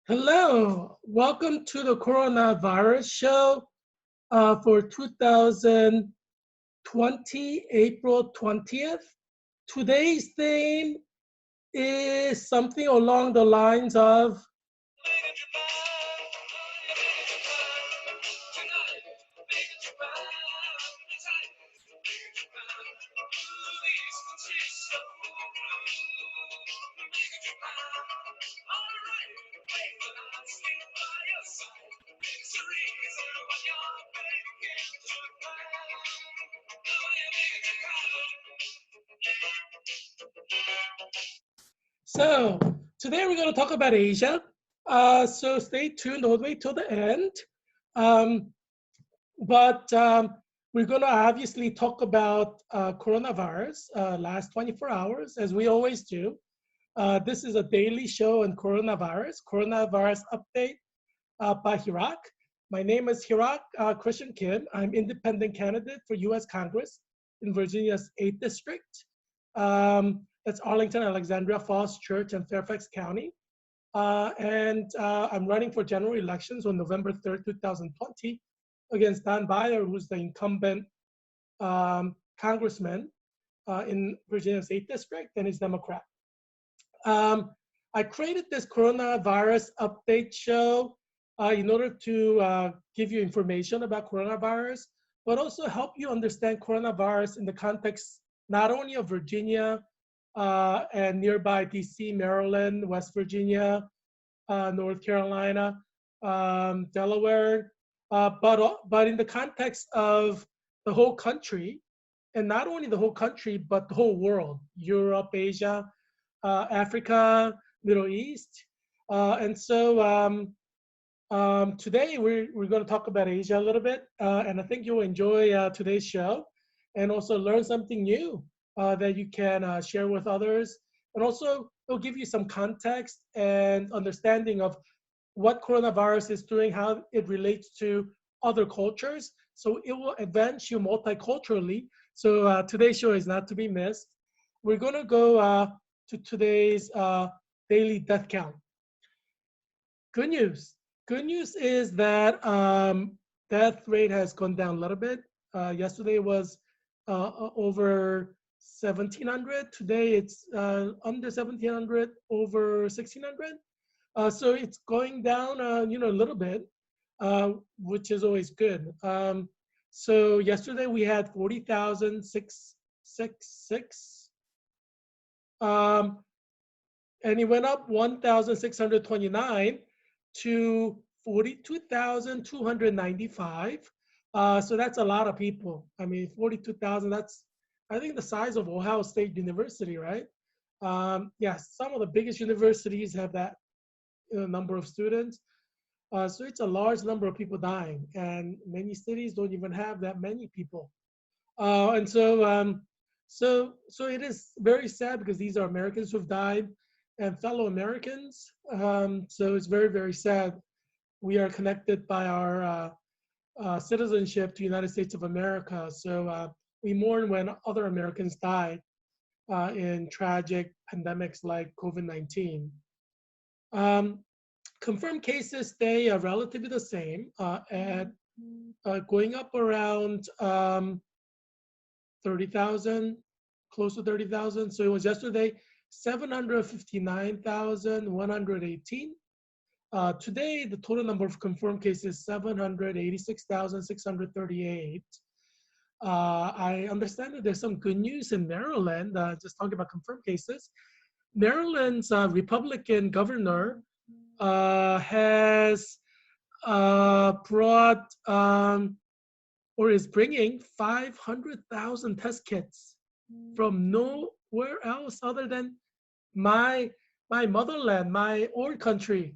Hello, welcome to the coronavirus show for 2020, April 20th. Today's theme is something along the lines of so today we're going to talk about Asia. So stay tuned all the way till the end. Um, but we're going to obviously talk about coronavirus last 24 hours, as we always do. This is a daily show on coronavirus update by Heerak. My name is Heerak Christian Kim. I'm independent candidate for U.S. Congress in Virginia's 8th District. That's Arlington, Alexandria, Falls Church, and Fairfax County. And I'm running for general elections on November 3rd, 2020 against Don Beyer, who's the incumbent congressman in Virginia's 8th District, and he's Democrat. I created this coronavirus update show in order to give you information about coronavirus, but also help you understand coronavirus in the context not only of Virginia and nearby DC, Maryland, West Virginia, North Carolina, Delaware, but in the context of the whole country, and not only the whole country, but the whole world, Europe, Asia, Africa, Middle East. And so today we're going to talk about Asia a little bit, and I think you'll enjoy today's show and also learn something new that you can share with others. And also it'll give you some context and understanding of what coronavirus is doing, how it relates to other cultures. So it will advance you multiculturally. So today's show is not to be missed. We're going to go to today's daily death count. Good news. Good news is that death rate has gone down a little bit. Yesterday was over 1,700. Today it's under 1,700, over 1,600. So it's going down, a little bit, which is always good. So yesterday we had 40,666. And it went up 1,629 to 42,295. So that's a lot of people. I mean, 42,000, that's, I think, the size of Ohio State University, right? Yes, some of the biggest universities have that number of students. So it's a large number of people dying, and many cities don't even have that many people. And so it is very sad because these are Americans who've died and fellow Americans. So it's very, very sad. We are connected by our citizenship to the United States of America. So we mourn when other Americans die in tragic pandemics like COVID-19. Confirmed cases stay relatively the same at going up around 30,000, close to 30,000. So it was yesterday 759,118. Today, the total number of confirmed cases is 786,638. I understand that there's some good news in Maryland, just talking about confirmed cases. Maryland's Republican governor has brought or is bringing 500,000 test kits from nowhere else other than my motherland, my old country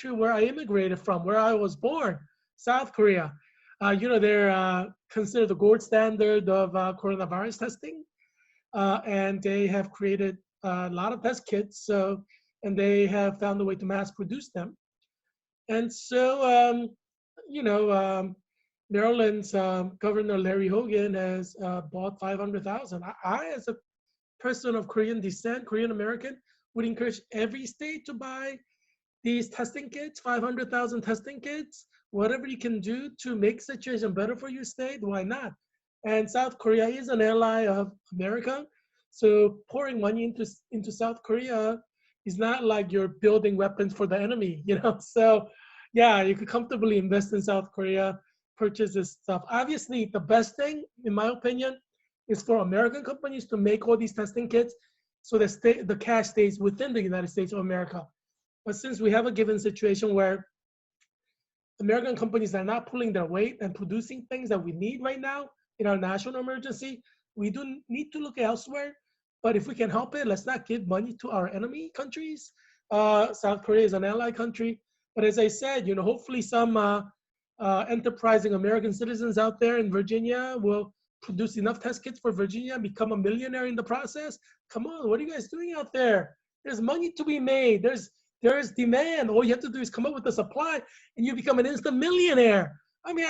where I immigrated from, where I was born, South Korea. They're considered the gold standard of coronavirus testing, and they have created a lot of test kits. And they have found a way to mass produce them. And so, Maryland's Governor Larry Hogan has bought 500,000. I, as a person of Korean descent, Korean American, would encourage every state to buy these testing kits, 500,000 testing kits, whatever you can do to make situation better for your state, why not? And South Korea is an ally of America. So pouring money into South Korea is not like you're building weapons for the enemy, you know? So yeah, you could comfortably invest in South Korea, purchase this stuff. Obviously, the best thing, in my opinion, is for American companies to make all these testing kits so that the cash stays within the United States of America. But since we have a given situation where American companies are not pulling their weight and producing things that we need right now in our national emergency, we do need to look elsewhere. But if we can help it, let's not give money to our enemy countries. South Korea is an ally country. But as I said, you know, hopefully some enterprising American citizens out there in Virginia will produce enough test kits for Virginia, become a millionaire in the process. Come on, what are you guys doing out there? There's money to be made. There's demand. All you have to do is come up with the supply and you become an instant millionaire. I mean,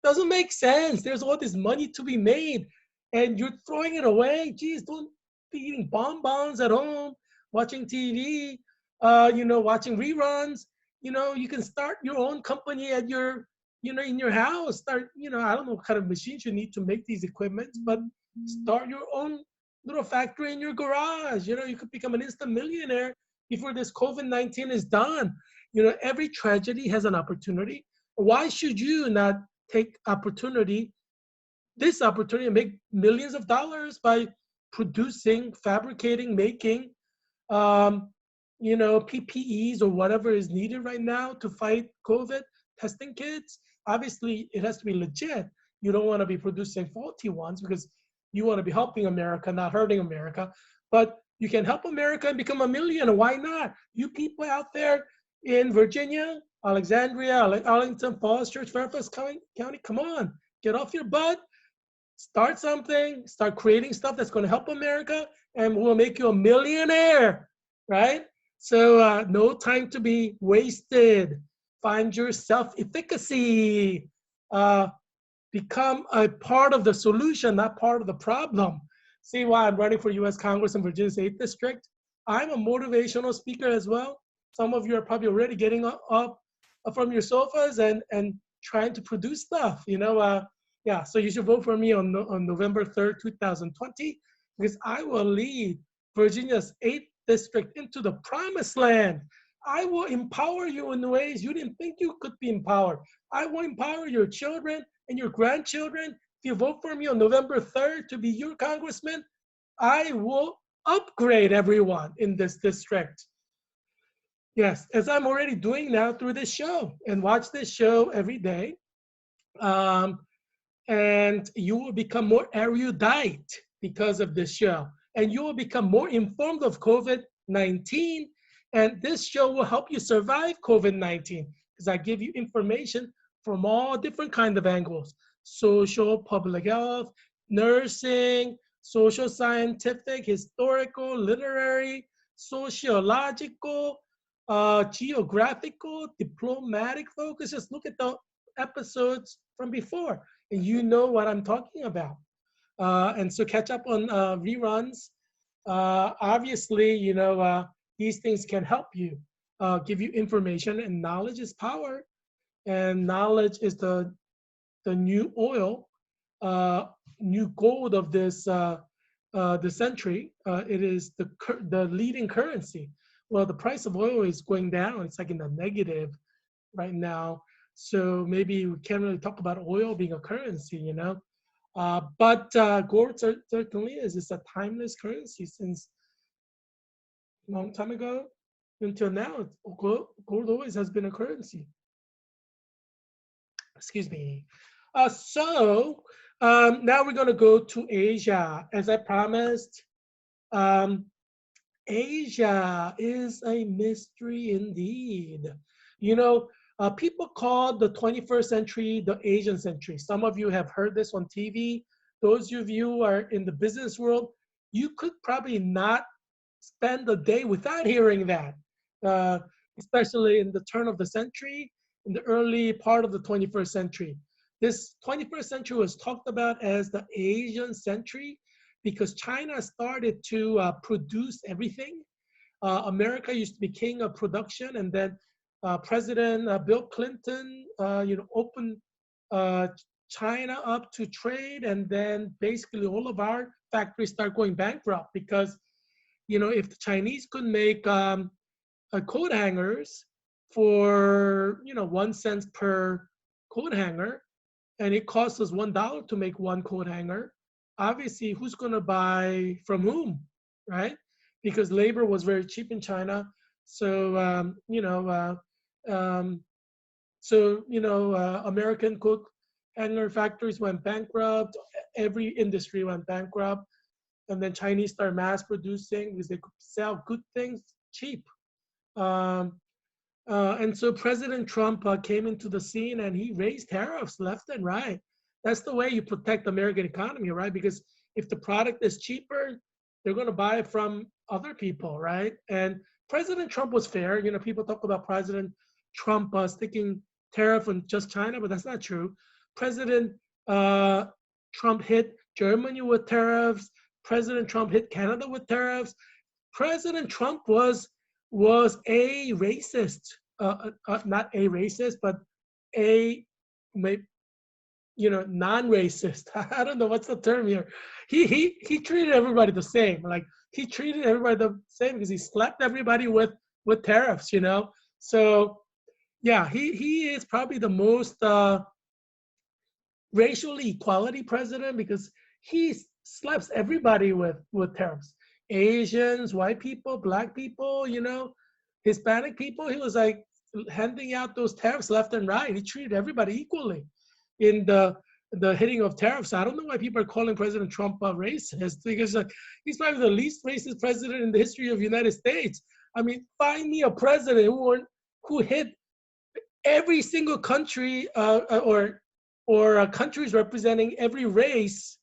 doesn't make sense. There's all this money to be made and you're throwing it away. Geez, don't be eating bonbons at home, watching TV, you know, watching reruns. You know, you can start your own company at your, you know, in your house. Start, you know, I don't know what kind of machines you need to make these equipments, but start your own little factory in your garage. You know, you could become an instant millionaire before this COVID-19 is done. You know, every tragedy has an opportunity. Why should you not take this opportunity and make millions of dollars by producing, fabricating, making, you know, PPEs or whatever is needed right now to fight COVID, testing kits? Obviously, it has to be legit. You don't want to be producing faulty ones because you want to be helping America, not hurting America. But you can help America and become a millionaire. Why not? You people out there in Virginia, Alexandria, Arlington, Falls Church, Fairfax County, come on, get off your butt, start something, start creating stuff that's going to help America, and we'll make you a millionaire, right? So no time to be wasted. Find your self-efficacy. Become a part of the solution, not part of the problem. See why I'm running for U.S. Congress in Virginia's 8th District? I'm a motivational speaker as well. Some of you are probably already getting up from your sofas and trying to produce stuff, you know. Yeah, so you should vote for me on November 3rd, 2020, because I will lead Virginia's 8th District into the promised land. I will empower you in ways you didn't think you could be empowered. I will empower your children and your grandchildren. If you vote for me on November 3rd to be your congressman, I will upgrade everyone in this district. Yes, as I'm already doing now through this show, and watch this show every day. And you will become more erudite because of this show. And you will become more informed of COVID-19. And this show will help you survive COVID-19 because I give you information from all different kinds of angles: social, public health, nursing, social scientific, historical, literary, sociological, geographical, diplomatic focus. Just look at the episodes from before and you know what I'm talking about. And so catch up on reruns. Obviously, you know, these things can help you, give you information, and knowledge is power. And knowledge is the new oil, new gold of this the century. It is the leading currency. Well, the price of oil is going down. It's like in the negative right now. So maybe we can't really talk about oil being a currency, you know. But gold certainly is. It's a timeless currency since a long time ago until now. Gold always has been a currency. Excuse me. So now we're going to go to Asia. As I promised, Asia is a mystery indeed. You know, people call the 21st century the Asian century. Some of you have heard this on TV. Those of you who are in the business world, you could probably not spend a day without hearing that, especially in the turn of the century, in the early part of the 21st century. This 21st century was talked about as the Asian century because China started to produce everything. America used to be king of production, and then President Bill Clinton, opened uh, China up to trade, and then basically all of our factories start going bankrupt because, if the Chinese could make coat hangers for 1 cent per coat hanger, and it costs us $1 to make one coat hanger. Obviously, who's going to buy from whom, right? Because labor was very cheap in China. So American coat hanger factories went bankrupt. Every industry went bankrupt, and then Chinese started mass producing because they could sell good things cheap. Um, and so President Trump came into the scene and he raised tariffs left and right. That's the way you protect the American economy, right? Because if the product is cheaper, they're going to buy it from other people, right? And President Trump was fair. People talk about President Trump sticking tariff on just China, but that's not true. President Trump hit Germany with tariffs. President Trump hit Canada with tariffs. President Trump was a racist, not a racist, but a non-racist. I don't know what's the term here. He treated everybody the same. Like he treated everybody the same because he slapped everybody with tariffs. So yeah, he is probably the most racially equality president because he slaps everybody with tariffs. Asians, white people, black people, Hispanic people. He was like handing out those tariffs left and right. He treated everybody equally in the hitting of tariffs. I don't know why people are calling President Trump a racist because he's probably the least racist president in the history of the United States. I mean, find me a president who hit every single country or countries representing every race.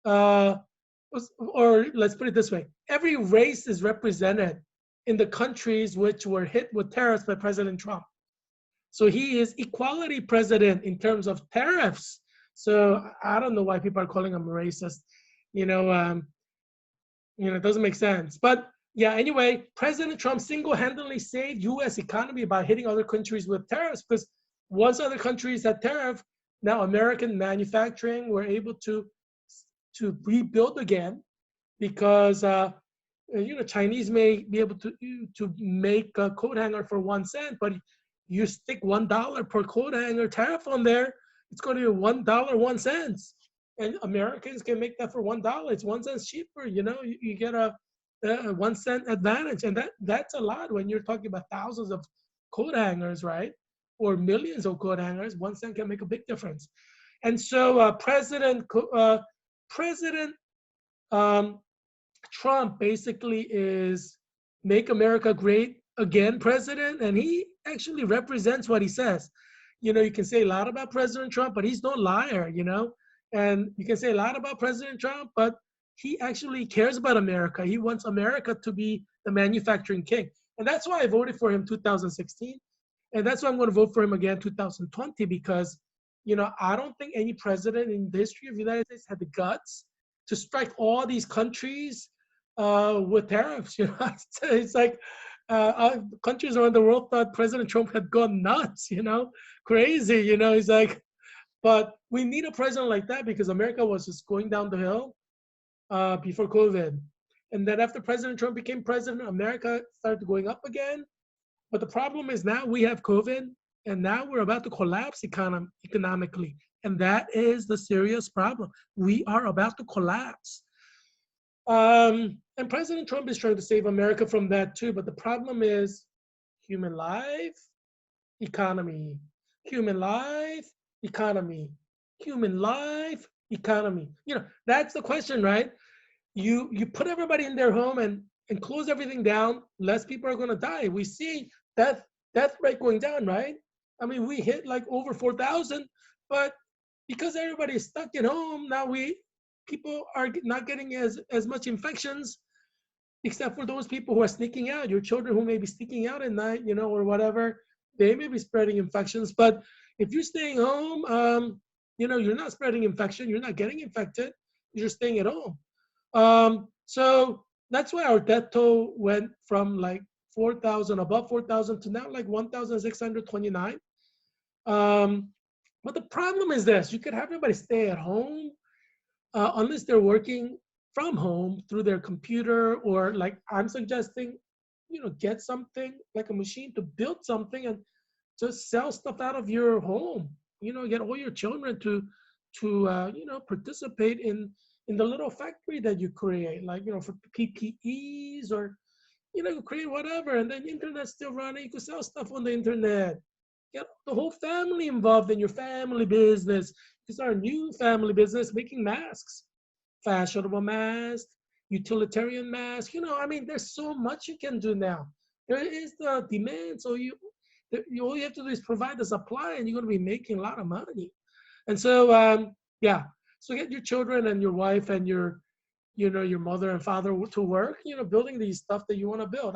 Or let's put it this way, every race is represented in the countries which were hit with tariffs by President Trump. So he is equality president in terms of tariffs. So I don't know why people are calling him a racist. It doesn't make sense. But yeah, anyway, President Trump single-handedly saved U.S. economy by hitting other countries with tariffs because once other countries had tariff, now American manufacturing were able to rebuild again because Chinese may be able to make a coat hanger for 1 cent, but you stick $1 per coat hanger tariff on there, it's going to be $1 1 cent, and Americans can make that for $1. It's 1 cent cheaper. You get a 1 cent advantage, and that's a lot when you're talking about thousands of coat hangers, right? Or millions of coat hangers. 1 cent can make a big difference. And so President Trump basically is make America great again president, and he actually represents what he says. You can say a lot about President Trump, but he's no liar, and you can say a lot about President Trump, but he actually cares about America. He wants America to be the manufacturing king. And that's why I voted for him 2016. And that's why I'm going to vote for him again 2020, because I don't think any president in the history of the United States had the guts to strike all these countries with tariffs. It's like countries around the world thought President Trump had gone nuts, crazy. He's like, but we need a president like that because America was just going down the hill before COVID. And then after President Trump became president, America started going up again. But the problem is now we have COVID, and now we're about to collapse economically. And that is the serious problem. We are about to collapse. And President Trump is trying to save America from that too. But the problem is human life, economy, human life, economy, human life, economy. That's the question, right? You put everybody in their home and close everything down, less people are going to die. We see death rate going down, right? I mean, we hit like over 4,000, but because everybody is stuck at home, now people are not getting as much infections, except for those people who are sneaking out, your children who may be sneaking out at night, or whatever, they may be spreading infections. But if you're staying home, you're not spreading infection, you're not getting infected, you're staying at home. So that's why our death toll went from like 4,000, above 4,000 to now like 1,629. But the problem is this: you could have everybody stay at home unless they're working from home through their computer, or like I'm suggesting, get something like a machine to build something and just sell stuff out of your home. Get all your children to participate in the little factory that you create, like for PPEs, or create whatever, and then internet's still running. You can sell stuff on the internet. Get the whole family involved in your family business. It's our new family business, making masks, fashionable masks, utilitarian masks. There's so much you can do now. There is the demand, so all you have to do is provide the supply, and you're going to be making a lot of money. And so, yeah. So get your children and your wife and your mother and father to work, building these stuff that you want to build.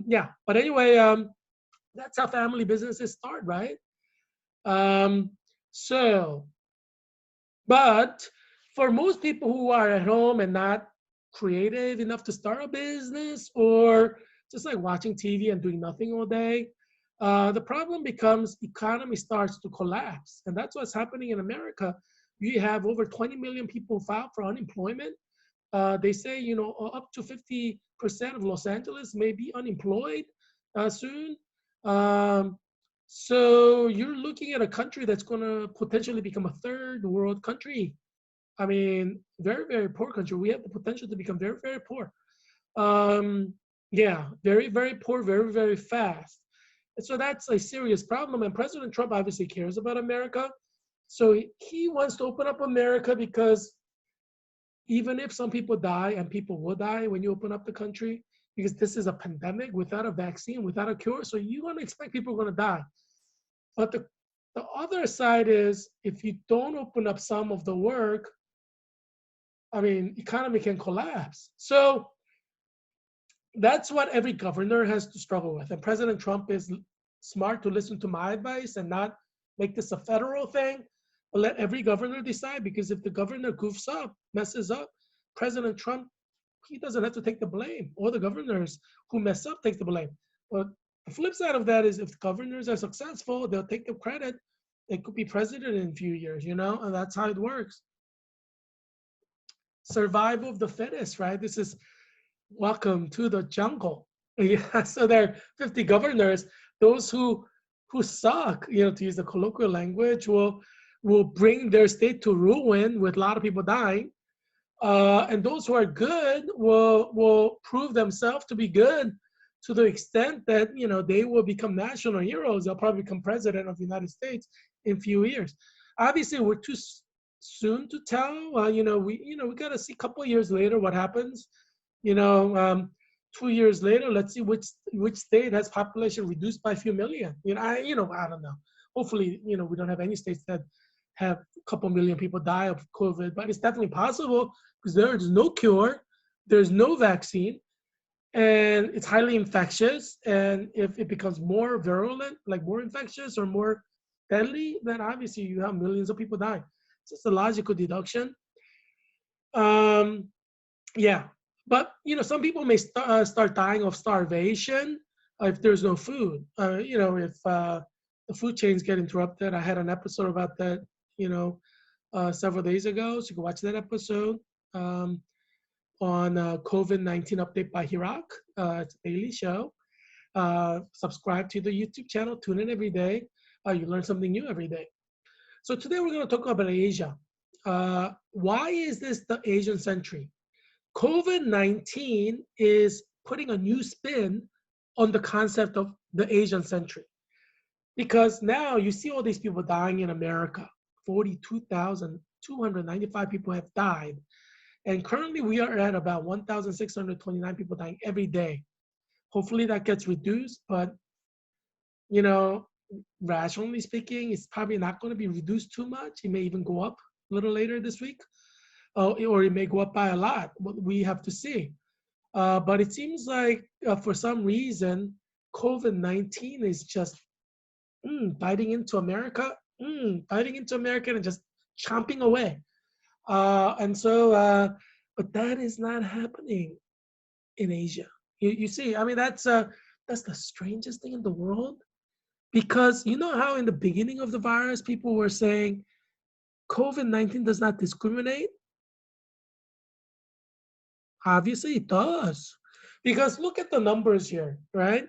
Yeah. But anyway, that's how family businesses start, right? So, but for most people who are at home and not creative enough to start a business, or just like watching TV and doing nothing all day, the problem becomes economy starts to collapse. And that's what's happening in America. You have over 20 million people filed for unemployment. They say, up to 50% of Los Angeles may be unemployed soon. So you're looking at a country that's going to potentially become a third world country. Very, very poor country. We have the potential to become very, very poor. Yeah, very, very poor, very, very fast. And so that's a serious problem. And President Trump obviously cares about America. So he wants to open up America, because even if some people die, and people will die when you open up the country, because this is a pandemic without a vaccine, without a cure, so you're going to expect people are going to die. But the other side is, if you don't open up some of the work, economy can collapse. So that's what every governor has to struggle with. And President Trump is smart to listen to my advice and not make this a federal thing, but let every governor decide. Because if the governor goofs up, messes up, President Trump, he doesn't have to take the blame. All the governors who mess up take the blame. But the flip side of that is, if governors are successful, they'll take the credit. They could be president in a few years, and that's how it works. Survival of the fittest, right? This is welcome to the jungle. Yeah, so there are 50 governors. Those who suck, to use the colloquial language, will bring their state to ruin with a lot of people dying. And those who are good will prove themselves to be good, to the extent that they will become national heroes. They'll probably become president of the United States in a few years. Obviously, we're too soon to tell. We got to see a couple of years later what happens. 2 years later, let's see which state has population reduced by a few million. I don't know. Hopefully, we don't have any states that have a couple million people die of COVID, but it's definitely possible, because there's no cure, there's no vaccine, and it's highly infectious. And if it becomes more virulent, like more infectious or more deadly, then obviously you have millions of people dying. It's just a logical deduction. Yeah, but some people may start dying of starvation if there's no food. If the food chains get interrupted. I had an episode about that, several days ago, so you can watch that episode on COVID-19 update by Heerak. It's a daily show. Subscribe to the YouTube channel. Tune in every day. You learn something new every day. So today we're going to talk about Asia. Why is this the Asian century? COVID-19 is putting a new spin on the concept of the Asian century. Because now you see all these people dying in America. 42,295 people have died. And currently we are at about 1,629 people dying every day. Hopefully that gets reduced, but rationally speaking, it's probably not going to be reduced too much. It may even go up a little later this week, or it may go up by a lot. We have to see. But it seems like for some reason, COVID-19 is just biting into America, and just chomping away. But that is not happening in Asia. You see, I mean, that's the strangest thing in the world, because you know how in the beginning of the virus, people were saying COVID-19 does not discriminate? Obviously it does. Because look at the numbers here, right?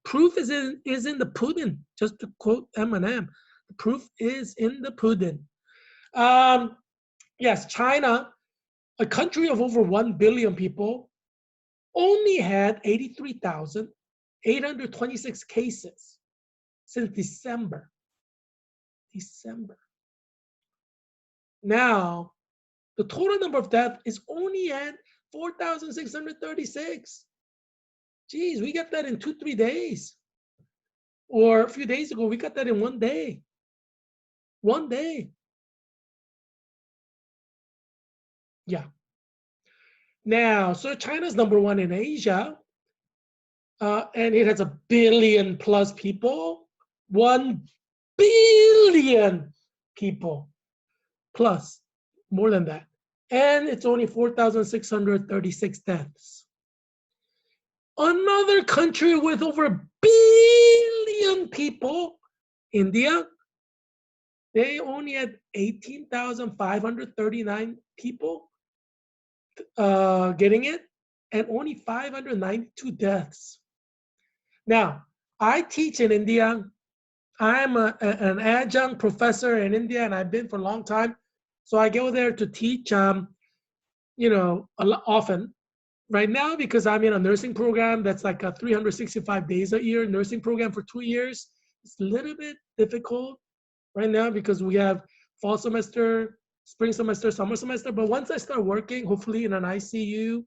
Proof is in the pudding, just to quote Eminem. The proof is in the pudding. Um, yes, China, a country of over 1 billion people, only had 83,826 cases since December. December. Now, the total number of deaths is only at 4,636. Geez, we got that in 2, 3 days. Or a few days ago, we got that in 1 day. 1 day. Yeah. Now, so China's number one in Asia, and it has 1 billion+ people. 1 billion people plus, more than that. And it's only 4,636 deaths. Another country with over 1 billion people, India, they only had 18,539 people getting it, and only 592 deaths. Now, I teach in India. I'm an adjunct professor in India, and I've been for a long time. So I go there to teach, often. Right now, because I'm in a nursing program that's like a 365 days a year nursing program for 2 years, it's a little bit difficult right now because we have fall semester, spring semester, summer semester. But once I start working, hopefully in an ICU,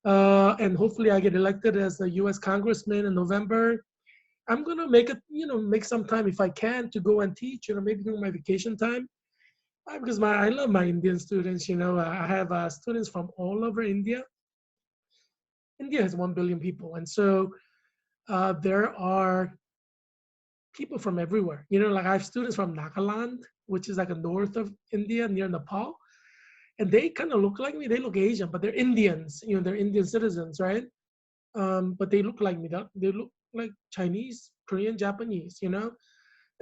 and hopefully I get elected as a U.S. Congressman in November, I'm gonna make some time if I can to go and teach. Maybe during my vacation time, because I love my Indian students. I have students from all over India. India has 1 billion people, and so there are people from everywhere. Like I have students from Nagaland, which is like a north of India near Nepal, and they kind of look like me. They look Asian, but they're Indians. They're Indian citizens, right? But they look like me. They look like Chinese, Korean, Japanese. And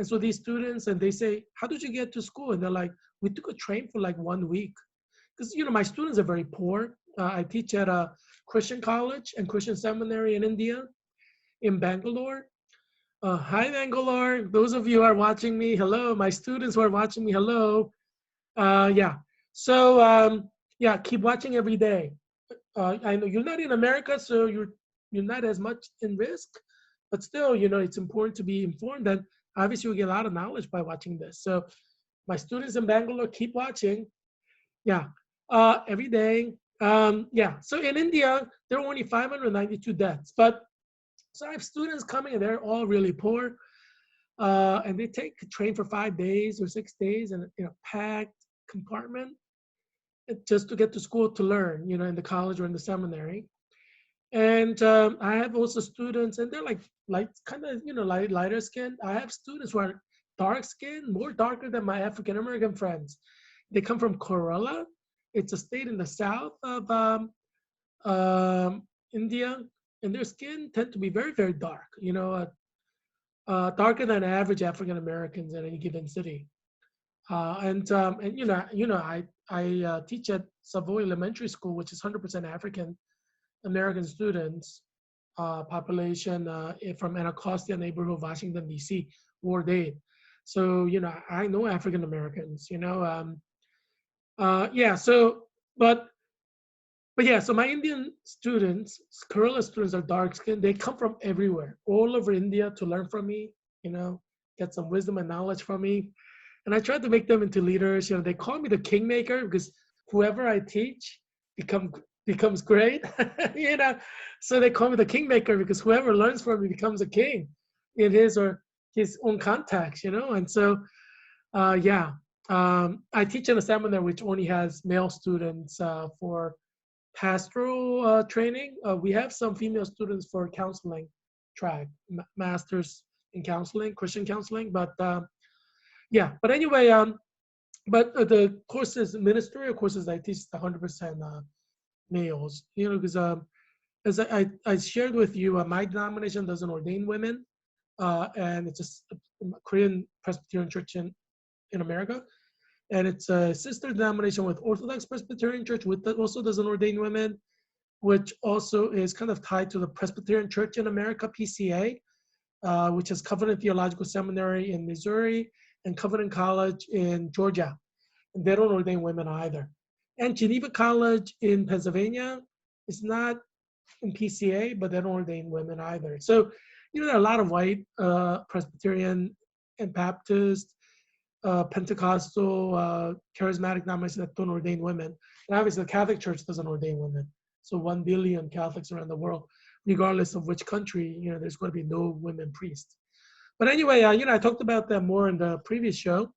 so these students, and they say, "How did you get to school?" And they're like, "We took a train for like 1 week." Because my students are very poor. I teach at a Christian college and Christian seminary in India, in Bangalore. Hi, Bangalore. Those of you who are watching me, hello. My students who are watching me, hello. Yeah. So yeah, keep watching every day. I know you're not in America, so you're not as much in risk, but still, it's important to be informed. And obviously, you get a lot of knowledge by watching this. So my students in Bangalore, keep watching. Yeah. Every day. Yeah. So in India, there are only 592 deaths, but so I have students coming and they're all really poor, and they take a train for 5 days or 6 days in a packed compartment just to get to school to learn, in the college or in the seminary. And I have also students, and they're like kind of lighter skin. I have students who are dark skin, more darker than my African American friends. They come from Kerala. It's a state in the south of India, and their skin tend to be very, very dark. Darker than average African Americans in any given city. And I teach at Savoy Elementary School, which is 100% African American students population from Anacostia neighborhood of Washington D.C. Ward 8. So I know African Americans. Yeah. So but yeah, so my Indian students, Kerala students are dark skinned. They come from everywhere, all over India to learn from me, get some wisdom and knowledge from me. And I try to make them into leaders. They call me the kingmaker because whoever I teach becomes great. So they call me the kingmaker because whoever learns from me becomes a king in his or his own context, And so, yeah, I teach in a seminar which only has male students for pastoral training. We have some female students for counseling track, masters in counseling, Christian counseling. But yeah, but anyway, but the courses, ministerial courses I teach 100% males, because as I shared with you, my denomination doesn't ordain women, and it's a Korean Presbyterian Church in America. And it's a sister denomination with Orthodox Presbyterian Church, which also doesn't ordain women, which also is kind of tied to the Presbyterian Church in America, PCA, which is Covenant Theological Seminary in Missouri and Covenant College in Georgia. And they don't ordain women either. And Geneva College in Pennsylvania is not in PCA, but they don't ordain women either. So, there are a lot of white Presbyterian and Baptist, Pentecostal, charismatic denominations that don't ordain women. And obviously, the Catholic Church doesn't ordain women. So 1 billion Catholics around the world, regardless of which country, there's going to be no women priests. But anyway, I talked about that more in the previous show.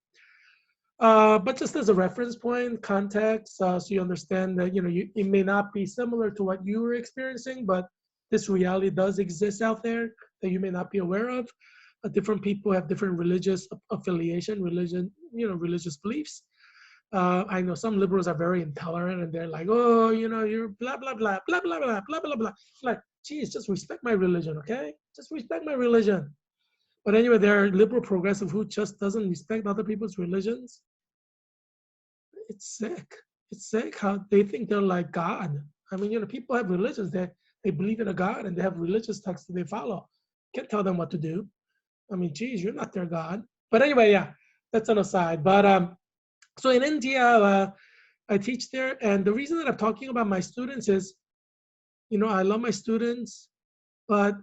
But just as a reference point, context, so you understand that, it may not be similar to what you were experiencing, but this reality does exist out there that you may not be aware of. Different people have different religious affiliation, religious beliefs. I know some liberals are very intolerant and they're like, oh, you're blah, blah, blah, blah, blah, blah, blah, blah, blah. Like, geez, just respect my religion, okay? Just respect my religion. But anyway, there are liberal progressive who just doesn't respect other people's religions. It's sick. It's sick how they think they're like God. I mean, people have religions that they believe in a God and they have religious texts that they follow. Can't tell them what to do. I mean, geez, you're not their God. But anyway, yeah, that's an aside. But so in India, I teach there. And the reason that I'm talking about my students is, I love my students, but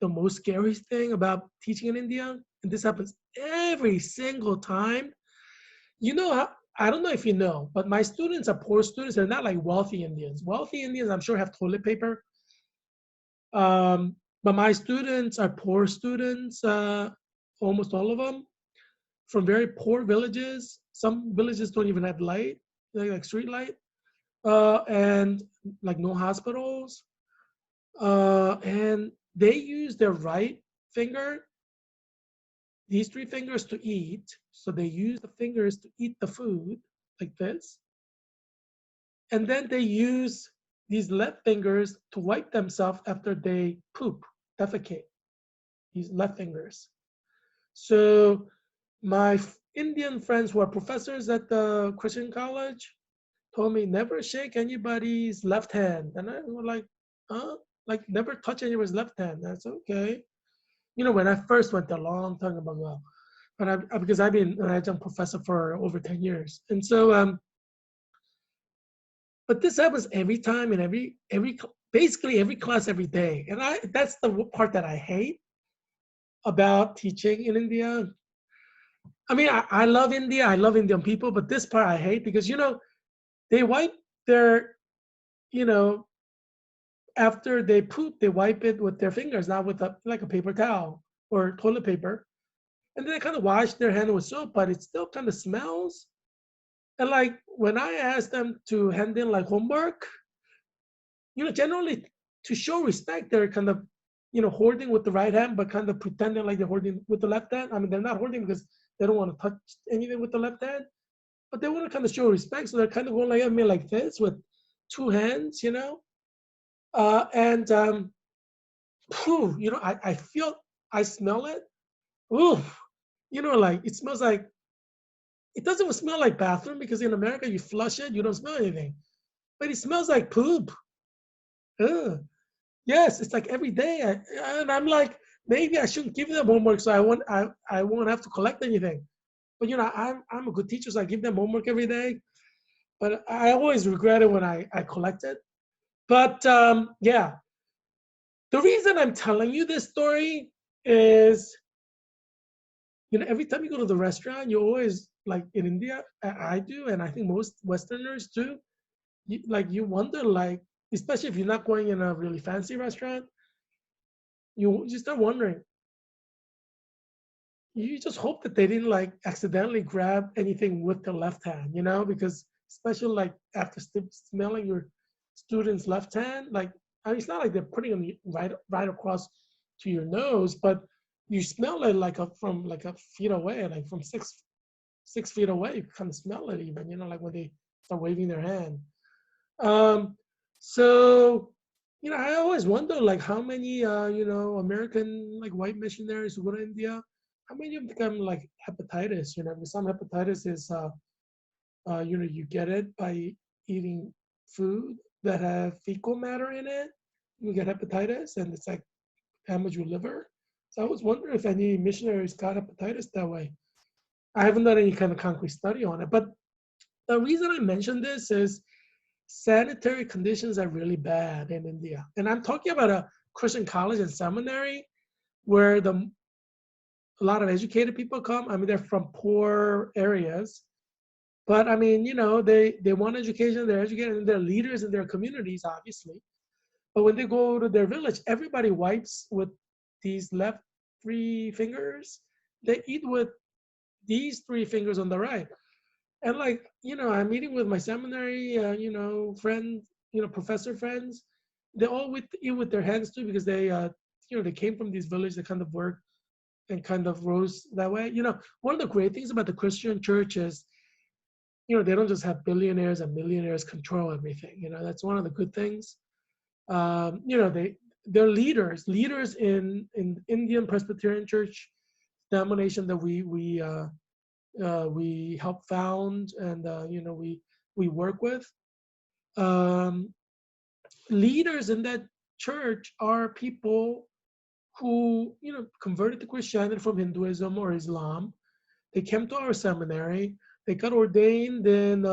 the most scary thing about teaching in India, and this happens every single time, I don't know if you know, but my students are poor students. They're not like wealthy Indians. Wealthy Indians, I'm sure, have toilet paper. But my students are poor students, almost all of them, from very poor villages. Some villages don't even have light, like street light, and like no hospitals. And they use their right finger, these three fingers, to eat. So they use the fingers to eat the food like this. And then they use these left fingers to wipe themselves after they poop, defecate, these left fingers. So my Indian friends who are professors at the Christian college told me never shake anybody's left hand. And I was like, huh? Like never touch anybody's left hand. That's okay. When I first went there a long time ago, but because I've been an adjunct professor for over 10 years. And so, but this happens every time in basically every class every day. And that's the part that I hate about teaching in India. I mean, I love India. I love Indian people, but this part I hate because, they wipe their, after they poop, they wipe it with their fingers, not with like a paper towel or toilet paper. And then they kind of wash their hand with soap, but it still kind of smells. And like when I ask them to hand in like homework, generally to show respect, they're kind of, hoarding with the right hand, but kind of pretending like they're hoarding with the left hand. I mean, they're not hoarding because they don't want to touch anything with the left hand, but they want to kind of show respect. So they're kind of going like at me like this with two hands, I smell it. Ooh, like it smells like, it doesn't even smell like bathroom because in America you flush it, you don't smell anything, but it smells like poop. Ugh. Yes, it's like every day, and I'm like, maybe I shouldn't give them homework so I won't have to collect anything. But I'm a good teacher, so I give them homework every day. But I always regret it when I collect it. But yeah, the reason I'm telling you this story is, every time you go to the restaurant, you always, like in India, I do, and I think most Westerners do, you wonder, like, especially if you're not going in a really fancy restaurant, you start wondering. You just hope that they didn't like accidentally grab anything with their left hand, because especially like after smelling your student's left hand, like, I mean, it's not like they're putting them right across to your nose, but you smell it like from like a feet away, like from 6 feet away. You kind of smell it even, like when they start waving their hand. So I always wonder, like, how many, American, like, white missionaries who go to India, how many of them become, like, hepatitis, because some hepatitis is, you get it by eating food that have fecal matter in it. You get hepatitis, and it's, like, damage your liver. So I was wondering if any missionaries got hepatitis that way. I haven't done any kind of concrete study on it, but the reason I mention this is sanitary conditions are really bad in India. And I'm talking about a Christian college and seminary where a lot of educated people come. I mean, they're from poor areas, but I mean, they want education, they're educated, and they're leaders in their communities, obviously. But when they go to their village, everybody wipes with these left three fingers. They eat with these three fingers on the right. And like, I'm meeting with my seminary, friends, professor friends. They all eat with their hands too because they came from these villages that kind of work and kind of rose that way. One of the great things about the Christian church is, they don't just have billionaires and millionaires control everything. That's one of the good things. They're leaders in Indian Presbyterian Church denomination that we help found, and we work with. Leaders in that church are people who converted to Christianity from Hinduism or Islam. They came to our seminary. They got ordained in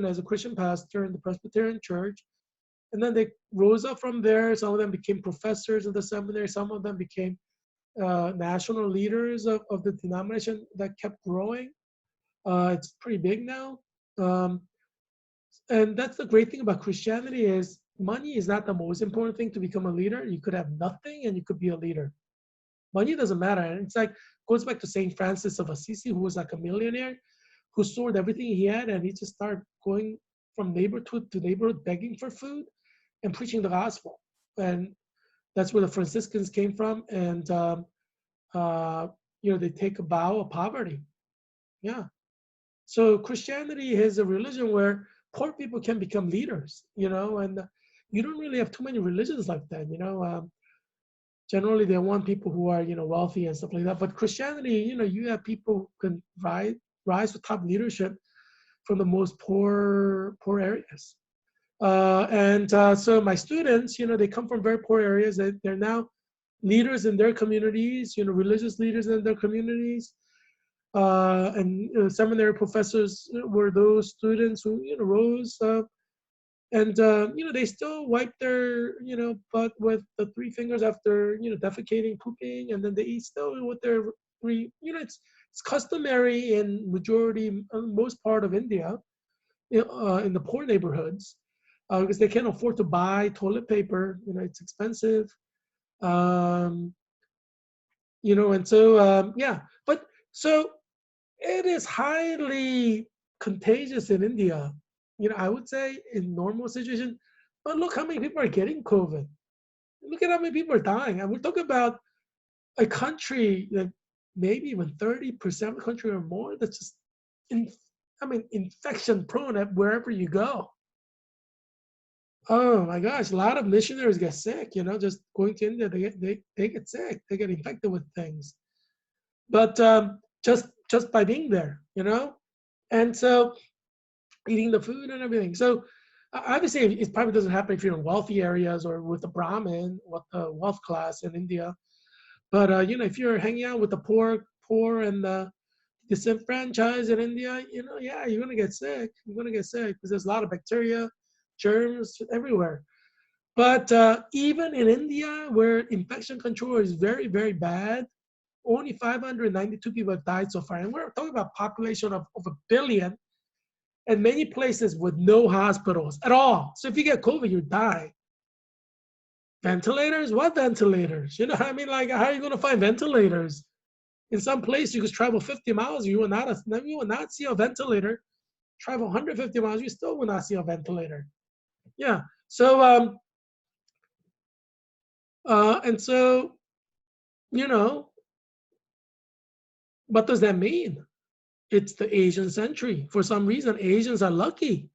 as a Christian pastor in the Presbyterian Church, and then they rose up from there. Some of them became professors of the seminary. Some of them became national leaders of the denomination that kept growing. It's pretty big now. Um, and that's the great thing about Christianity is money is not the most important thing to become a leader. You could have nothing and you could be a leader. Money doesn't matter. And it's like, goes back to St. Francis of Assisi, who was like a millionaire, who sold everything he had and he just started going from neighborhood to neighborhood begging for food and preaching the gospel. And that's where the Franciscans came from. And, they take a vow of poverty. Yeah. So Christianity is a religion where poor people can become leaders, and you don't really have too many religions like that, generally they want people who are, wealthy and stuff like that. But Christianity, you have people who can rise to top leadership from the most poor areas. So my students, they come from very poor areas. They're now leaders in their communities, religious leaders in their communities. And seminary professors were those students who rose and they still wipe their butt with the three fingers after defecating, pooping, and then they eat still with their three. It's customary in majority most part of India in the poor neighborhoods because they can't afford to buy toilet paper. It's expensive. And so yeah, but so it is highly contagious in India. I would say in normal situation, but look how many people are getting COVID. Look at how many people are dying. And we're talking about a country that maybe even 30% of the country or more that's just, infection prone at wherever you go. Oh my gosh, a lot of missionaries get sick, just going to India, they get sick. They get infected with things. But just by being there, and so eating the food and everything. So obviously, it probably doesn't happen if you're in wealthy areas or with the Brahmin, with the wealth class in India. But if you're hanging out with the poor and the disenfranchised in India, yeah, you're gonna get sick. You're gonna get sick because there's a lot of bacteria, germs everywhere. But even in India, where infection control is very, very bad, only 592 people have died so far. And we're talking about a population of a billion and many places with no hospitals at all. So if you get COVID, you die. Ventilators? What ventilators? Like, how are you going to find ventilators? In some place, you could travel 50 miles, you will not see a ventilator. Travel 150 miles, you still will not see a ventilator. Yeah. So, and so, what does that mean? It's the Asian century. For some reason, Asians are lucky.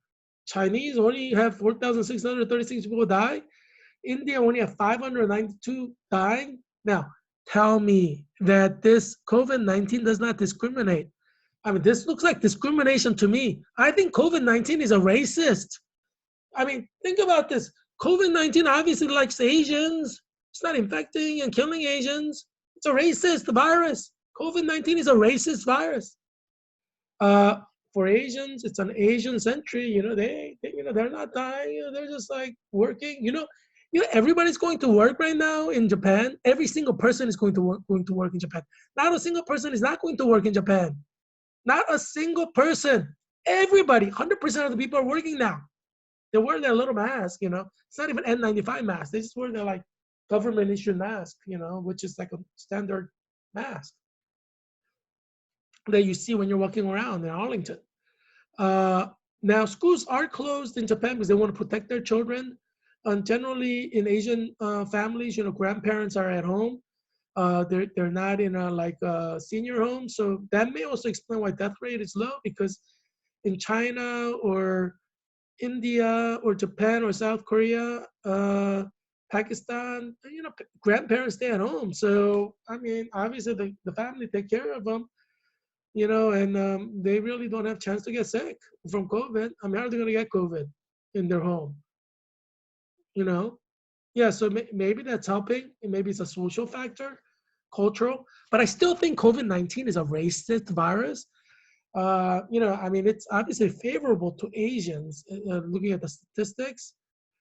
Chinese only have 4,636 people die. India only have 592 dying. Now, tell me that this COVID-19 does not discriminate. I mean, this looks like discrimination to me. I think COVID-19 is a racist. I mean, think about this. COVID-19 obviously likes Asians. It's not infecting and killing Asians. It's a racist virus. COVID-19 is a racist virus. Uh, for Asians, it's an Asian century. They're not dying. They're just like working. Everybody's going to work right now in Japan. Every single person is going to work in Japan. Not a single person is not going to work in Japan. Not a single person. Everybody, 100% of the people are working now. They wear their little mask. It's not even N95 mask. They just wear their like government issued mask, which is like a standard mask that you see when you're walking around in Arlington. Now, schools are closed in Japan because they want to protect their children. And generally, in Asian families, grandparents are at home. They're not in a senior home. So that may also explain why death rate is low, because in China or India or Japan or South Korea, Pakistan, grandparents stay at home. So, I mean, obviously the family take care of them, and they really don't have a chance to get sick from COVID. I mean, how are they going to get COVID in their home? Yeah, so maybe that's helping. And maybe it's a social factor, cultural. But I still think COVID-19 is a racist virus. I mean, it's obviously favorable to Asians, looking at the statistics.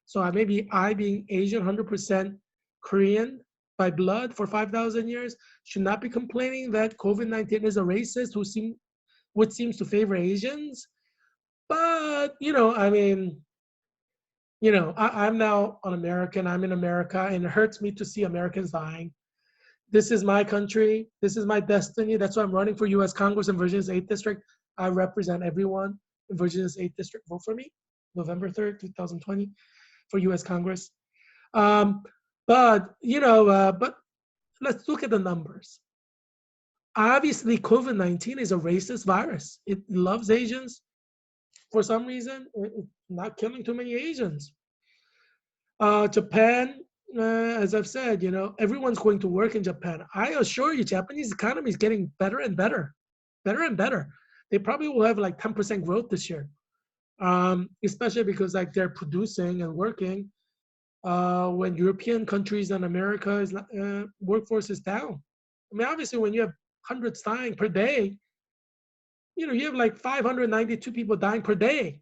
So maybe I, being Asian, 100% Korean by blood for 5,000 years, should not be complaining that COVID-19 is a racist which seems to favor Asians. But, I mean, I'm now an American. I'm in America, and it hurts me to see Americans dying. This is my country. This is my destiny. That's why I'm running for U.S. Congress in Virginia's 8th District. I represent everyone in Virginia's 8th District. Vote for me, November 3rd, 2020, for U.S. Congress. But let's look at the numbers. Obviously, COVID-19 is a racist virus. It loves Asians. For some reason, it's not killing too many Asians. Japan, as I've said, everyone's going to work in Japan. I assure you, Japanese economy is getting better and better, better and better. They probably will have like 10% growth this year, especially because like they're producing and working when European countries and America workforce is down. I mean, obviously, when you have hundreds dying per day, you have like 592 people dying per day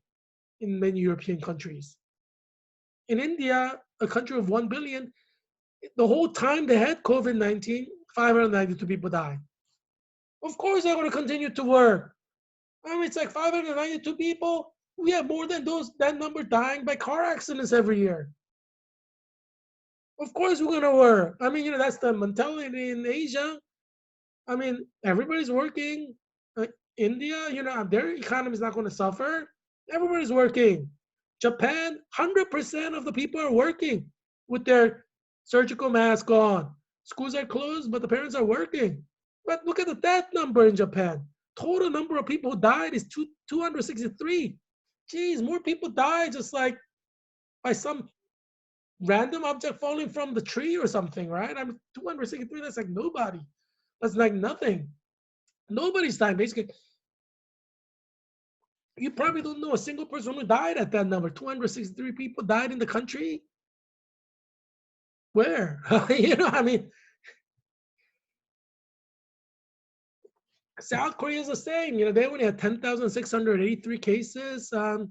in many European countries. In India, a country of 1 billion, the whole time they had COVID-19, 592 people died. Of course, they're going to continue to work. I mean, it's like 592 people. We have more than that number dying by car accidents every year. Of course, we're going to work. I mean, that's the mentality in Asia. I mean, everybody's working. India, their economy is not going to suffer. Everybody's working. Japan, 100% of the people are working with their surgical mask on. Schools are closed, but the parents are working. But look at the death number in Japan. Total number of people who died is 263. Geez, more people died just like by some random object falling from the tree or something, right? I mean, 263, that's like nobody. That's like nothing. Nobody's dying, basically. You probably don't know a single person who died at that number. 263 people died in the country. Where? I mean, South Korea is the same. They only had 10,683 cases. Right,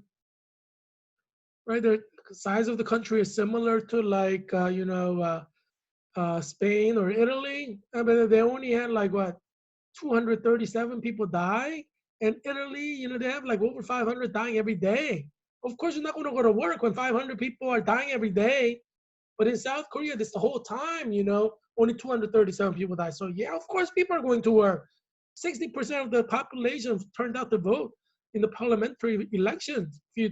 the size of the country is similar to like Spain or Italy. I mean, they only had like 237 people die. And Italy, they have like over 500 dying every day. Of course, you're not going to go to work when 500 people are dying every day. But in South Korea, this the whole time, only 237 people die. So yeah, of course, people are going to work. 60% of the population turned out to vote in the parliamentary elections a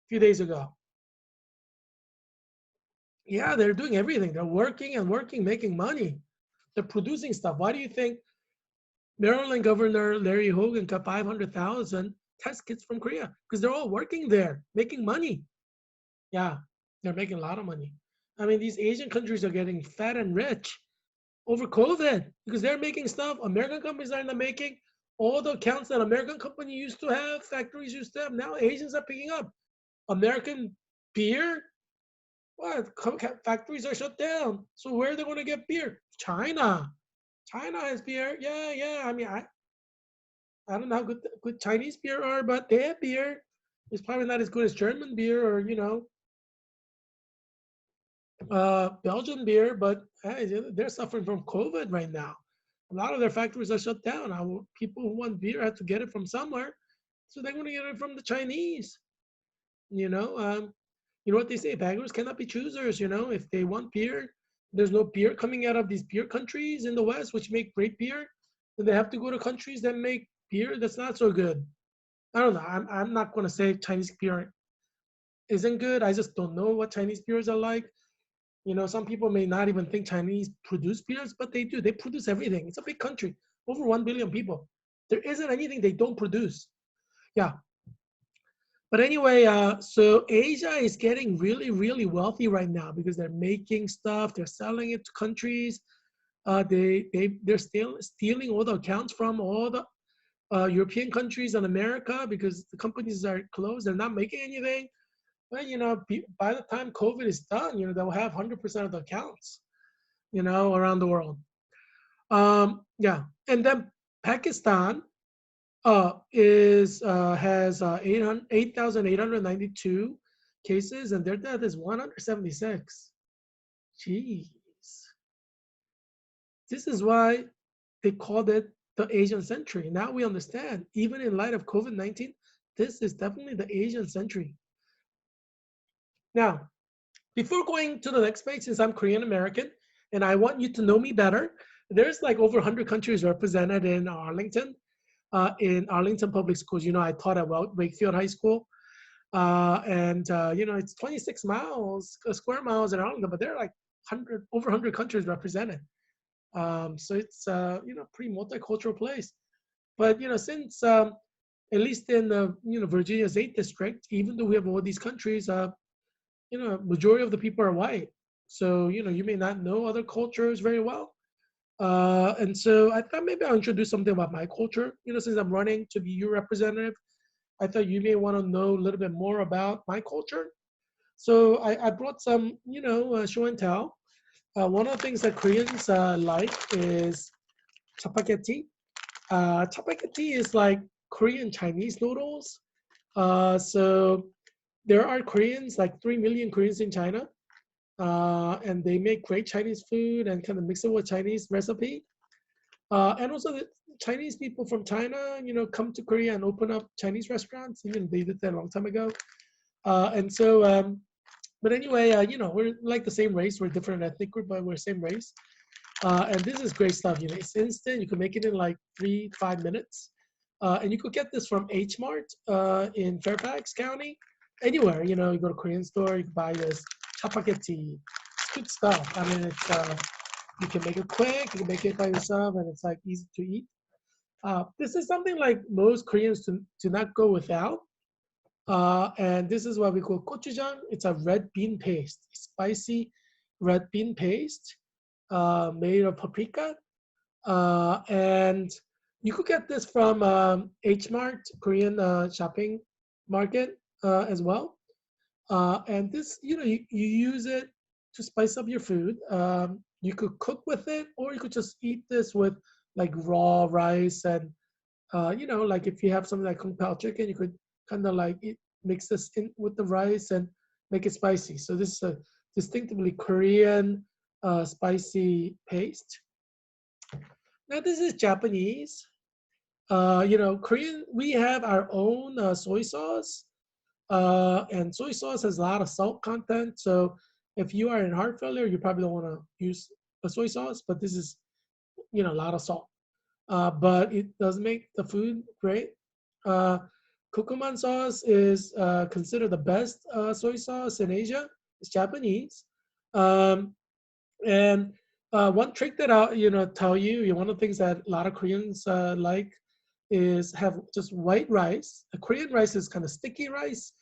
few days ago. Yeah, they're doing everything. They're working and working, making money. They're producing stuff. Why do you think Maryland Governor Larry Hogan got 500,000 test kits from Korea? Because they're all working there, making money. Yeah, they're making a lot of money. I mean, these Asian countries are getting fat and rich over COVID because they're making stuff American companies are not making. All the accounts that American company used to have, factories used to have, now Asians are picking up. American beer, what? Factories are shut down. So where are they going to get beer? China. China has beer. Yeah, yeah. I mean, I don't know how good Chinese beer are, but they have beer. It's probably not as good as German beer or Belgian beer, but hey, they're suffering from COVID right now. A lot of their factories are shut down. People who want beer have to get it from somewhere, so they're going to get it from the Chinese. You know, um, you know what they say: beggars cannot be choosers. If they want beer, there's no beer coming out of these beer countries in the West, which make great beer. Then they have to go to countries that make beer that's not so good. I don't know. I'm not going to say Chinese beer isn't good. I just don't know what Chinese beers are like. Some people may not even think Chinese produce beers, but they do. They produce everything. It's a big country, over 1 billion people. There isn't anything they don't produce. Yeah. But anyway, so Asia is getting really, really wealthy right now because they're making stuff, they're selling it to countries. They're still stealing all the accounts from all the European countries and America because the companies are closed. They're not making anything. But by the time COVID is done, they'll have 100% of the accounts, around the world. Yeah, and then Pakistan is has 8,892 cases, and their death is 176. Jeez, this is why they called it the Asian century. Now we understand, even in light of COVID-19, this is definitely the Asian century. Now, before going to the next page, since I'm Korean American and I want you to know me better, there's like over 100 countries represented in Arlington Public Schools. I taught at Wakefield High School. It's 26 square miles in Arlington, but there are like over 100 countries represented. So it's, pretty multicultural place. But, since at least in Virginia's 8th district, even though we have all these countries, majority of the people are white. So, you may not know other cultures very well. And so I thought maybe I'll introduce something about my culture. Since I'm running to be your representative, I thought you may want to know a little bit more about my culture. So I brought some, show and tell. One of the things that Koreans like is chapaghetti. Chapaghetti is like Korean Chinese noodles. So there are Koreans, like 3 million Koreans in China, and they make great Chinese food and kind of mix it with Chinese recipe. And also the Chinese people from China, come to Korea and open up Chinese restaurants. They did that a long time ago. But anyway, we're like the same race. We're different ethnic group, but we're the same race. And this is great stuff. It's instant. You can make it in like 3-5 minutes. And you could get this from H Mart in Fairfax County. Anywhere, you go to Korean store, you can buy this chapaghetti. It's good stuff. I mean, it's you can make it quick. You can make it by yourself, and it's like easy to eat. This is something like most Koreans do not go without. And this is what we call gochujang. It's a red bean paste, spicy red bean paste made of paprika. And you could get this from H Mart, Korean shopping market as well. And this, you use it to spice up your food. You could cook with it, or you could just eat this with like raw rice and, like if you have something like kung pao chicken, you could kind of like mix this in with the rice and make it spicy. So this is a distinctively Korean spicy paste. Now this is Japanese. Korean, we have our own soy sauce. And soy sauce has a lot of salt content. So if you are in heart failure, you probably don't want to use a soy sauce, but this is, a lot of salt. But it does make the food great. Kukuman sauce is considered the best soy sauce in Asia. It's Japanese. And one trick that I'll tell you, one of the things that a lot of Koreans like is have just white rice. The Korean rice is kind of sticky rice.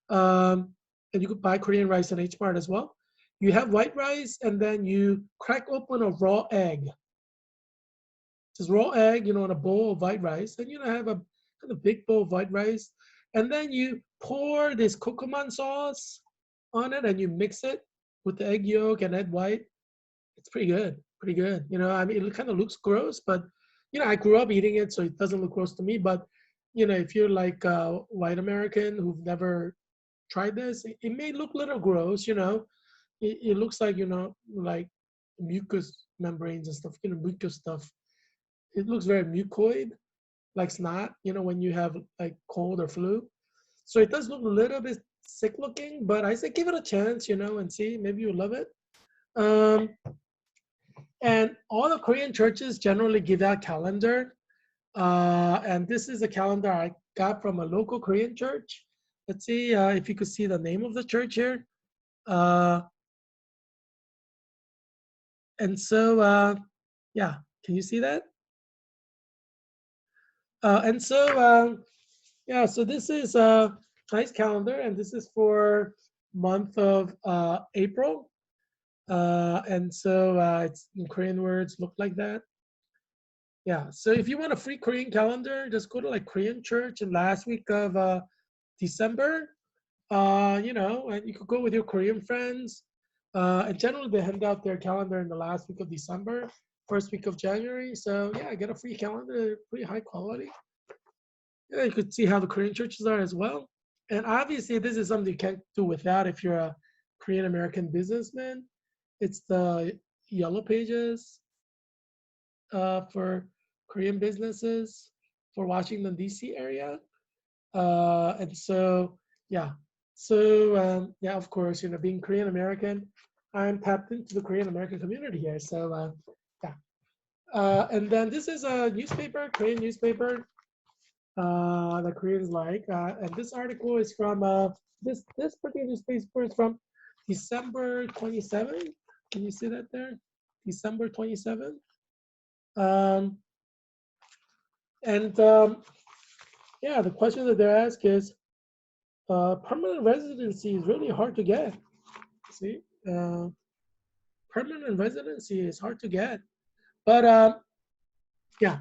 And you could buy Korean rice in H Mart as well. You have white rice, and then you crack open a raw egg. Just raw egg, in a bowl of white rice, and have a kind of big bowl of white rice, and then you pour this kokuman sauce on it, and you mix it with the egg yolk and egg white. It's pretty good, pretty good. I mean, it kind of looks gross, but I grew up eating it, so it doesn't look gross to me. But if you're like a white American who've never tried this, it may look a little gross. It looks like like mucus membranes and stuff, mucus stuff. It looks very mucoid, like snot, when you have like cold or flu. So it does look a little bit sick looking, but I say give it a chance, and see, maybe you'll love it. And all the Korean churches generally give out calendar. And this is a calendar I got from a local Korean church. Let's see if you could see the name of the church here. And so, yeah, can you see that? And so, yeah, so this is a nice calendar, and this is for month of April. And so it's in Korean words look like that. Yeah, so if you want a free Korean calendar, just go to like Korean church in last week of December. And you could go with your Korean friends. And generally they hand out their calendar in the last week of December, first week of January. So yeah, get a free calendar, pretty high quality. Yeah, you could see how the Korean churches are as well. And obviously this is something you can't do without if you're a Korean American businessman. It's the yellow pages for Korean businesses for Washington, D.C. area. And so, yeah. So, yeah, of course, being Korean American, I'm tapped into the Korean American community here. So, yeah. And then this is a newspaper, Korean newspaper that Koreans like. And this article is from, this particular newspaper is from December 27. Can you see that there? December 27. Yeah, the question that they ask is, permanent residency is really hard to get. See, permanent residency is hard to get. But yeah,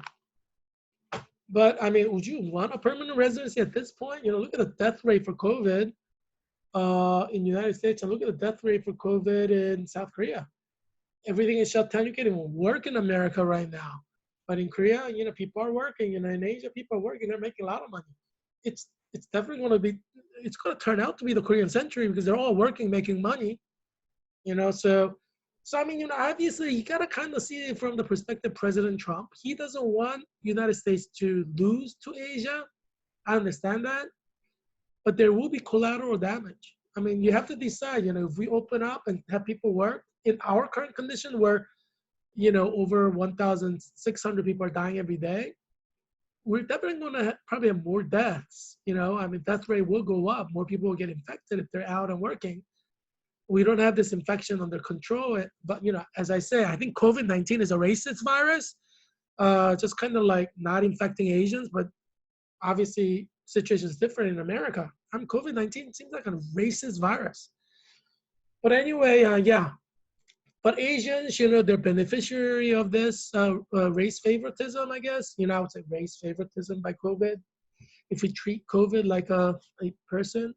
but I mean, would you want a permanent residency at this point? Look at the death rate for COVID in the United States, and look at the death rate for COVID in South Korea. Everything is shut down. You can't even work in America right now. But in Korea, people are working. In Asia, people are working. They're making a lot of money. It's definitely going to be. It's going to turn out to be the Korean century because they're all working, making money. So I mean, obviously, you got to kind of see it from the perspective of President Trump. He doesn't want United States to lose to Asia. I understand that, but there will be collateral damage. I mean, you have to decide. If we open up and have people work in our current condition, where over 1,600 people are dying every day, we're definitely going to probably have more deaths. I mean, death rate will go up. More people will get infected if they're out and working. We don't have this infection under control. But, as I say, I think COVID-19 is a racist virus, just kind of like not infecting Asians. But obviously, situation is different in America. COVID-19 seems like a racist virus. But anyway, yeah. But Asians, they're beneficiary of this race favoritism, I guess. I would say race favoritism by COVID. If we treat COVID like a person.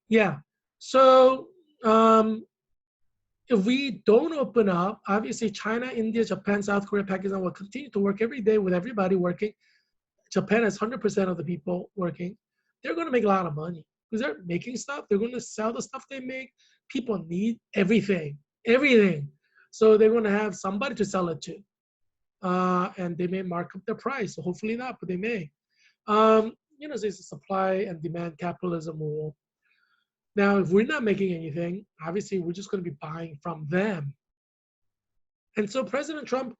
Yeah. So if we don't open up, obviously China, India, Japan, South Korea, Pakistan will continue to work every day with everybody working. Japan has 100% of the people working. They're going to make a lot of money because they're making stuff. They're going to sell the stuff they make. People need everything. So they're going to have somebody to sell it to. And they may mark up the price. So hopefully not, but they may. So it's a supply and demand capitalism rule. Now, if we're not making anything, obviously we're just going to be buying from them. And so President Trump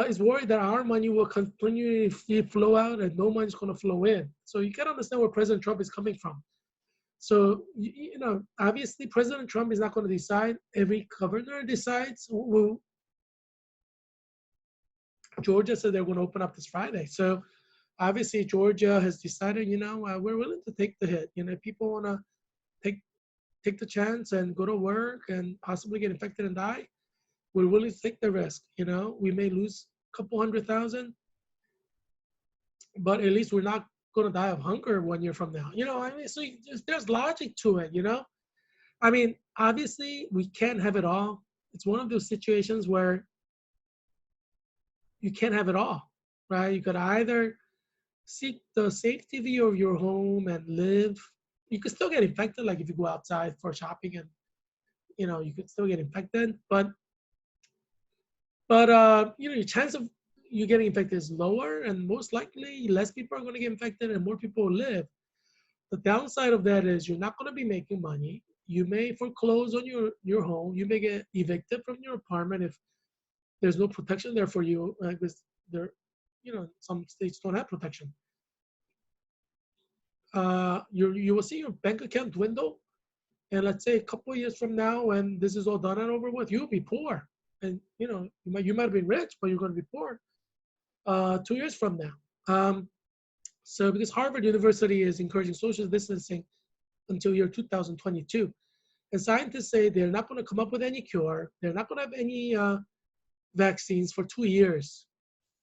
is worried that our money will continually flow out and no money's going to flow in. So you got to understand where President Trump is coming from. So, obviously President Trump is not going to decide. Every governor decides. Georgia said they're going to open up this Friday. So obviously Georgia has decided, we're willing to take the hit. If people want to take take the chance and go to work and possibly get infected and die, we're willing to take the risk. We may lose a couple 100,000, but at least we're not going to die of hunger 1 year from now. I mean, so there's logic to it. I mean, obviously, we can't have it all. It's one of those situations where you can't have it all, right? You could either seek the safety of your home and live. You could still get infected, like if you go outside for shopping, and you could still get infected. But your chance of you getting infected is lower, and most likely less people are going to get infected and more people will live. The downside of that is you're not going to be making money. You may foreclose on your home. You may get evicted from your apartment if there's no protection there for you, because there, some states don't have protection. You will see your bank account dwindle, and let's say a couple of years from now, when this is all done and over with, you'll be poor, and you might be rich, but you're going to be poor 2 years from now. So because Harvard University is encouraging social distancing until year 2022, and scientists say they're not going to come up with any cure, they're not going to have any vaccines for 2 years.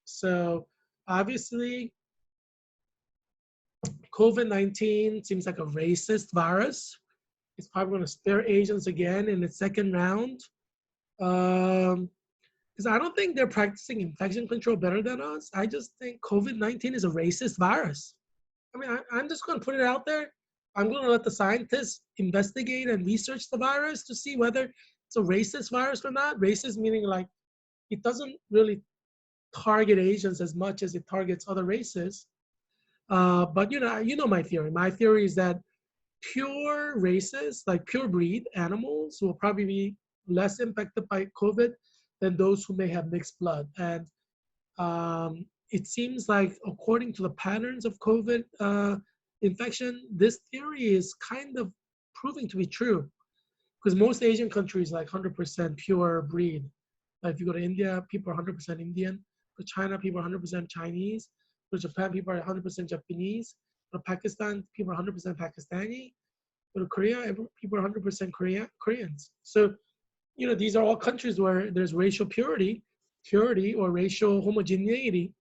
So obviously, COVID-19 seems like a racist virus. It's probably going to spare Asians again in its second round. Because I don't think they're practicing infection control better than us. I just think COVID-19 is a racist virus. I mean, I'm just going to put it out there. I'm going to let the scientists investigate and research the virus to see whether it's a racist virus or not. Racist meaning like it doesn't really target Asians as much as it targets other races. But my theory. My theory is that pure races, like pure breed animals, will probably be less impacted by COVID than those who may have mixed blood. And it seems like, according to the patterns of COVID infection, this theory is kind of proving to be true. Because most Asian countries like 100% pure breed. Like if you go to India, people are 100% Indian. For China, people are 100% Chinese. For Japan, people are 100% Japanese. For Pakistan, people are 100% Pakistani. For Korea, people are 100% Koreans. So, these are all countries where there's racial purity or racial homogeneity.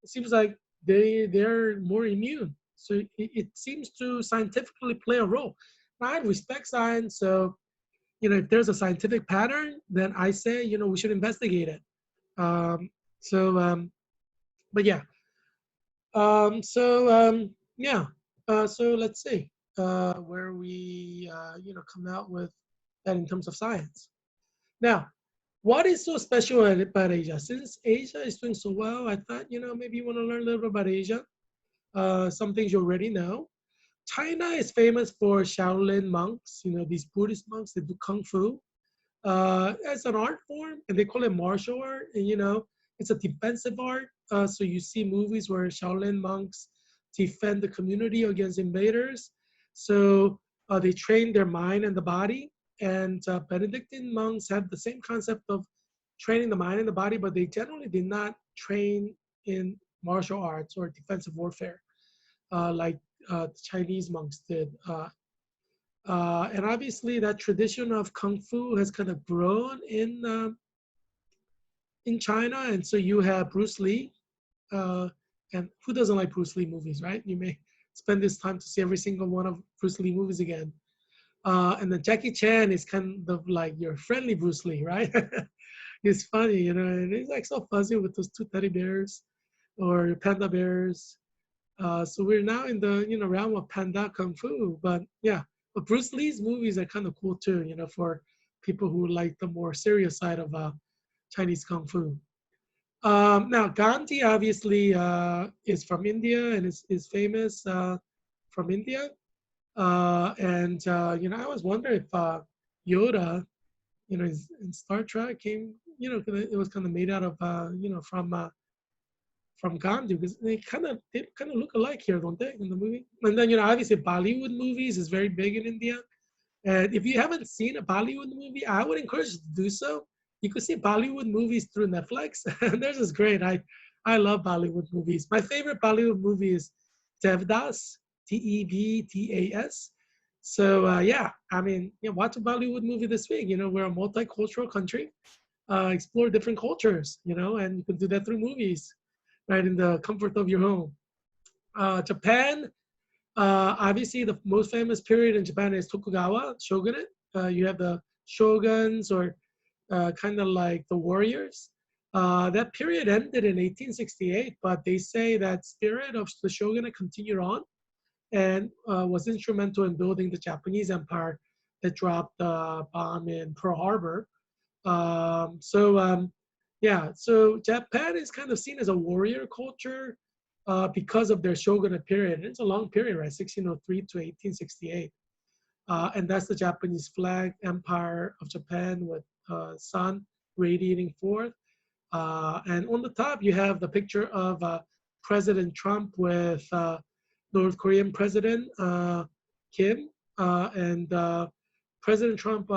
It seems like they're more immune. So it seems to scientifically play a role. Now, I respect science, so if there's a scientific pattern, then I say we should investigate it. But yeah. So let's see where we come out with that in terms of science. Now, what is so special about Asia? Since Asia is doing so well, I thought maybe you want to learn a little bit about Asia. Some things you already know. China is famous for Shaolin monks. These Buddhist monks that do kung fu as an art form, and they call it martial art. And it's a defensive art. So you see movies where Shaolin monks defend the community against invaders. So they train their mind and the body. And Benedictine monks have the same concept of training the mind and the body, but they generally did not train in martial arts or defensive warfare like the Chinese monks did. And obviously, that tradition of kung fu has kind of grown in China. And so you have Bruce Lee. And who doesn't like Bruce Lee movies, right? You may spend this time to see every single one of Bruce Lee movies again. And then Jackie Chan is kind of like your friendly Bruce Lee, right? He's funny, and he's like so fuzzy with those two teddy bears or panda bears. So we're now in the realm of panda kung fu. But yeah, but Bruce Lee's movies are kind of cool too, for people who like the more serious side of Chinese kung fu. Now Gandhi obviously is from India and is famous from India. I was wondering if Yoda, in Star Trek came, it was kind of made out of, from Gandhi, because they kind of look alike here, don't they, in the movie? And then, obviously Bollywood movies is very big in India. And if you haven't seen a Bollywood movie, I would encourage you to do so. You could see Bollywood movies through Netflix. And they're just great. I love Bollywood movies. My favorite Bollywood movie is Devdas, Tevdas. So yeah, I mean, watch a Bollywood movie this week. We're a multicultural country. Explore different cultures, and you can do that through movies, right, in the comfort of your home. Japan, obviously, the most famous period in Japan is Tokugawa shogunate. You have the shoguns, or kind of like the warriors. That period ended in 1868, but they say that spirit of the shogunate continued on and was instrumental in building the Japanese empire that dropped the bomb in Pearl Harbor. Yeah, so Japan is kind of seen as a warrior culture because of their shogunate period. It's a long period, right? 1603 to 1868. And that's the Japanese flag, Empire of Japan with sun radiating forth. And on the top, you have the picture of President Trump with North Korean President Kim. And President Trump,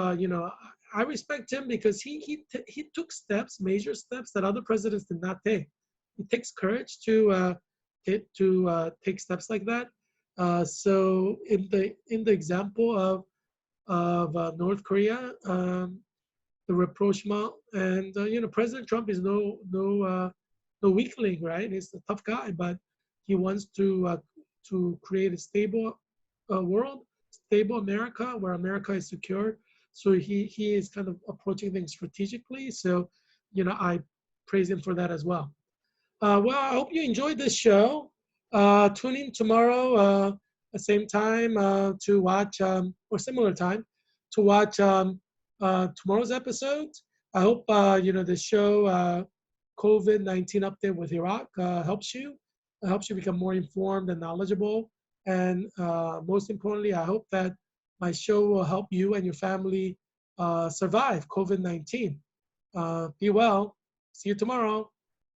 I respect him because he took steps, major steps that other presidents did not take. It takes courage to take steps like that. So in the example of North Korea, the rapprochement, and President Trump is no weakling, right? He's a tough guy, but he wants to create a stable world, stable America, where America is secure. So he is kind of approaching things strategically. So I praise him for that as well. Well, I hope you enjoyed this show. Tune in tomorrow, the same time to watch, or similar time, to watch tomorrow's episode. I hope the show COVID-19 update with Heerak helps you. It helps you become more informed and knowledgeable. And most importantly, I hope that my show will help you and your family survive COVID-19. Be well. See you tomorrow.